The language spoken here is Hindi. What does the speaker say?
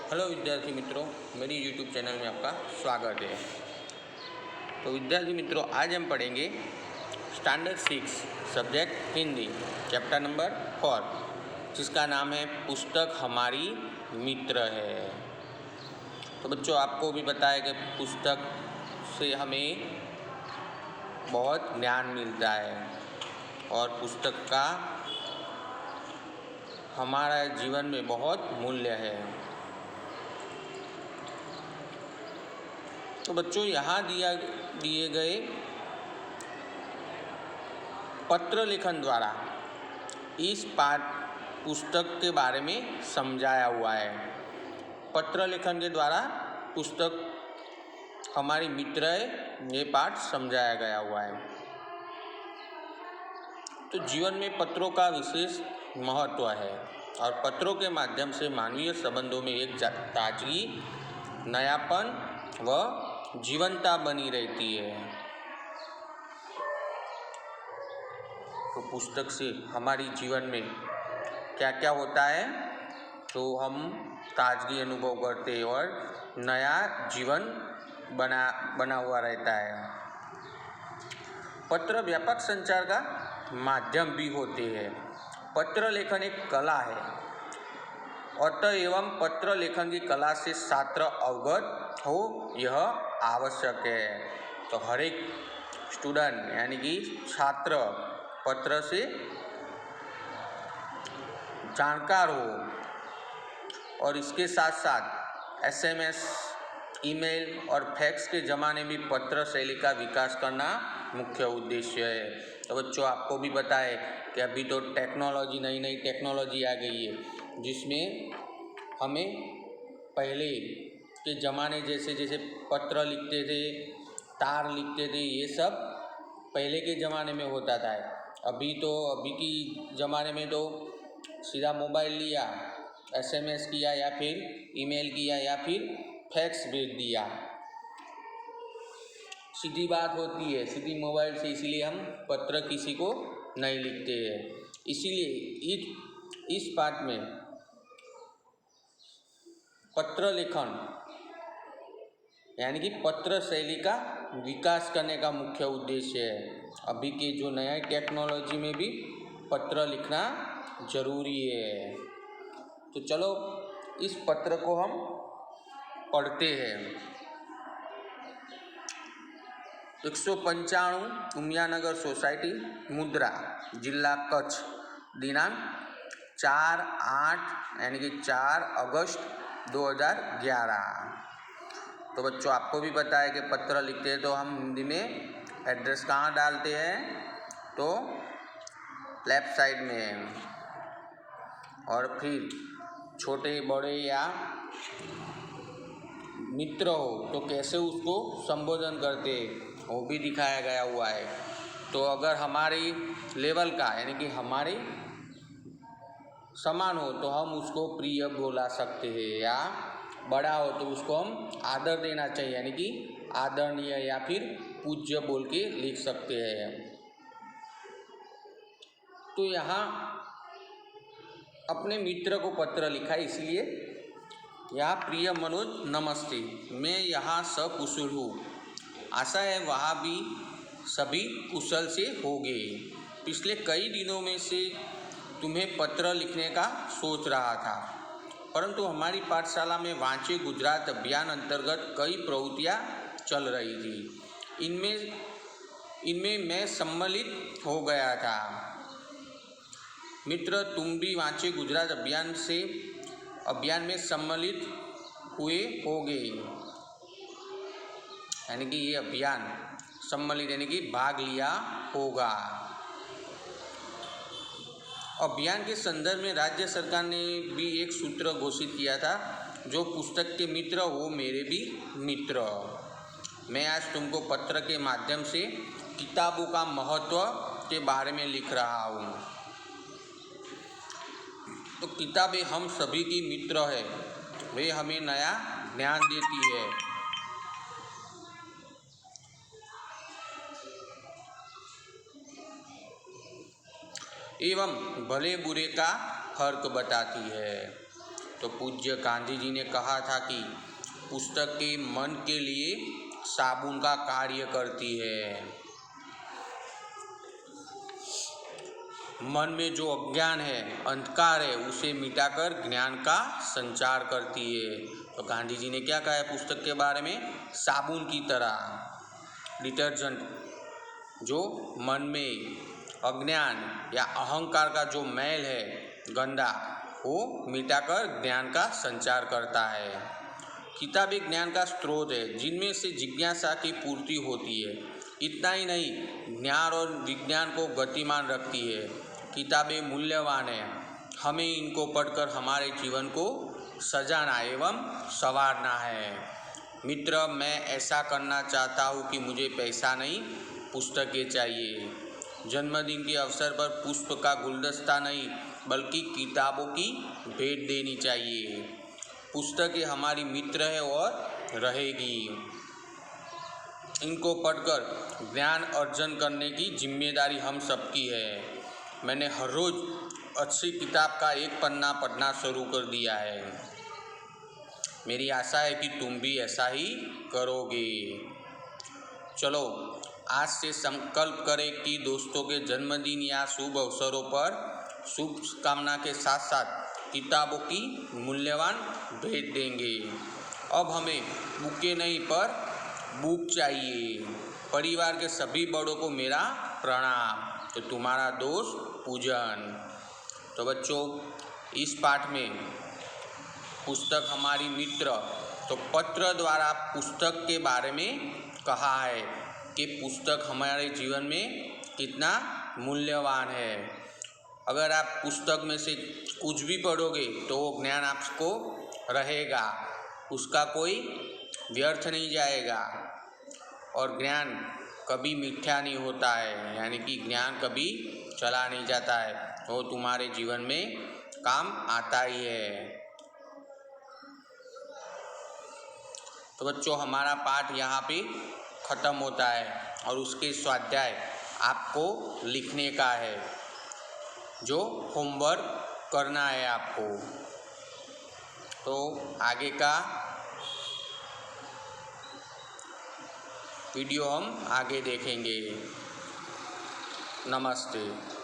हेलो विद्यार्थी मित्रों, मेरी यूट्यूब चैनल में आपका स्वागत है। तो विद्यार्थी मित्रों, आज हम पढ़ेंगे standard 6 subject Hindi chapter number 4, जिसका नाम है पुस्तक हमारी मित्र है। तो बच्चों, आपको भी पता है कि पुस्तक से हमें बहुत ज्ञान मिलता है और पुस्तक का हमारे जीवन में बहुत मूल्य है। तो बच्चों, यहाँ दिए गए पत्र लेखन द्वारा इस पाठ पुस्तक के बारे में समझाया हुआ है। पत्र लेखन के द्वारा पुस्तक हमारी मित्र है, ये पाठ समझाया गया हुआ है। तो जीवन में पत्रों का विशेष महत्व है और पत्रों के माध्यम से मानवीय संबंधों में एक ताजगी, नयापन व जीवंतता बनी रहती है। तो पुस्तक से हमारी जीवन में क्या क्या होता है, तो हम ताजगी अनुभव करते हैं और नया जीवन बना हुआ रहता है। पत्र व्यापक संचार का माध्यम भी होते हैं। पत्र लेखन एक कला है, अतः एवं पत्र लेखन की कला से छात्र अवगत हो यह आवश्यक है। तो हर एक स्टूडेंट यानी कि छात्र पत्र से जानकार हो और इसके साथ साथ SMS, ईमेल और फैक्स के ज़माने में पत्र शैली का विकास करना मुख्य उद्देश्य है। तो बच्चों, आपको भी पता है कि अभी तो टेक्नोलॉजी, नई टेक्नोलॉजी आ गई है, जिसमें हमें पहले के ज़माने जैसे पत्र लिखते थे, तार लिखते थे, ये सब पहले के ज़माने में होता था। अभी की ज़माने में तो सीधा मोबाइल लिया, SMS किया या फिर ईमेल किया या फिर फैक्स भेज दिया, सीधी बात होती है, सीधी मोबाइल से। इसीलिए हम पत्र किसी को नहीं लिखते हैं। इसीलिए इस पाठ में पत्र लेखन यानी कि पत्र शैली का विकास करने का मुख्य उद्देश्य है। अभी की जो नई टेक्नोलॉजी में भी पत्र लिखना जरूरी है। तो चलो इस पत्र को हम पढ़ते हैं। 195 उमियानगर सोसाइटी, मुद्रा, जिला कच्छ, दिनांक 4/8 यानी कि 4 अगस्त 2011। तो बच्चों, आपको भी पता है कि पत्र लिखते हैं तो हम हिंदी में एड्रेस कहाँ डालते हैं, तो लेफ्ट साइड में, और फिर छोटे बड़े या मित्र हो तो कैसे उसको संबोधन करते वो भी दिखाया गया हुआ है। तो अगर हमारी लेवल का यानी कि हमारे समान हो तो हम उसको प्रिय बोला सकते हैं, या बड़ा हो तो उसको हम आदर देना चाहिए यानी कि आदरणीय या फिर पूज्य बोल के लिख सकते हैं। तो यहाँ अपने मित्र को पत्र लिखा, इसलिए यहाँ प्रिय मनोज, नमस्ते, मैं यहाँ सकुशल हूँ, आशा है वहाँ भी सभी कुशल से होंगे। पिछले कई दिनों में से तुम्हें पत्र लिखने का सोच रहा था, परंतु हमारी पाठशाला में वांचे गुजरात अभियान अंतर्गत कई प्रवृत्तियाँ चल रही थी। इनमें मैं सम्मिलित हो गया था। मित्र, तुम भी वांचे गुजरात अभियान में सम्मिलित हुए होंगे, यानी कि ये अभियान सम्मिलित यानी कि भाग लिया होगा। अभियान के संदर्भ में राज्य सरकार ने भी एक सूत्र घोषित किया था, जो पुस्तक के मित्र वो मेरे भी मित्र। मैं आज तुमको पत्र के माध्यम से किताबों का महत्व के बारे में लिख रहा हूँ। तो किताबें हम सभी की मित्र है, वे हमें नया ज्ञान देती है, एवं भले बुरे का फर्क बताती है। तो पूज्य गांधी जी ने कहा था कि पुस्तक के मन के लिए साबुन का कार्य करती है। मन में जो अज्ञान है, अंधकार है, उसे मिटाकर ज्ञान का संचार करती है। तो गांधी जी ने क्या कहा है पुस्तक के बारे में? साबुन की तरह, डिटर्जेंट, जो मन में अज्ञान या अहंकार का जो मैल है गंदा, वो मिटाकर ज्ञान का संचार करता है। किताबें ज्ञान का स्रोत है जिनमें से जिज्ञासा की पूर्ति होती है। इतना ही नहीं, ज्ञान और विज्ञान को गतिमान रखती है। किताबें मूल्यवान है, हमें इनको पढ़कर हमारे जीवन को सजाना एवं संवारना है। मित्र, मैं ऐसा करना चाहता हूँ कि मुझे पैसा नहीं, पुस्तकें चाहिए। जन्मदिन के अवसर पर पुष्प का गुलदस्ता नहीं, बल्कि किताबों की भेंट देनी चाहिए। पुस्तकें हमारी मित्र है और रहेगी। इनको पढ़कर ज्ञान अर्जन करने की जिम्मेदारी हम सबकी है। मैंने हर रोज़ अच्छी किताब का एक पन्ना पढ़ना शुरू कर दिया है। मेरी आशा है कि तुम भी ऐसा ही करोगे। चलो, आज से संकल्प करें कि दोस्तों के जन्मदिन या शुभ अवसरों पर शुभकामना के साथ साथ किताबों की मूल्यवान भेंट देंगे। अब हमें बुके नहीं पर बुक चाहिए। परिवार के सभी बड़ों को मेरा प्रणाम। तो तुम्हारा दोस्त पूजन। तो बच्चों, इस पाठ में पुस्तक हमारी मित्र, तो पत्र द्वारा पुस्तक के बारे में कहा है कि पुस्तक हमारे जीवन में कितना मूल्यवान है। अगर आप पुस्तक में से कुछ भी पढ़ोगे तो वो ज्ञान आपको रहेगा, उसका कोई व्यर्थ नहीं जाएगा। और ज्ञान कभी मिथ्या नहीं होता है, यानी कि ज्ञान कभी चला नहीं जाता है, वो तुम्हारे जीवन में काम आता ही है। तो बच्चों, हमारा पाठ यहाँ पे ख़त्म होता है और उसके स्वाध्याय आपको लिखने का है, जो होमवर्क करना है आपको। तो आगे का वीडियो हम आगे देखेंगे। नमस्ते।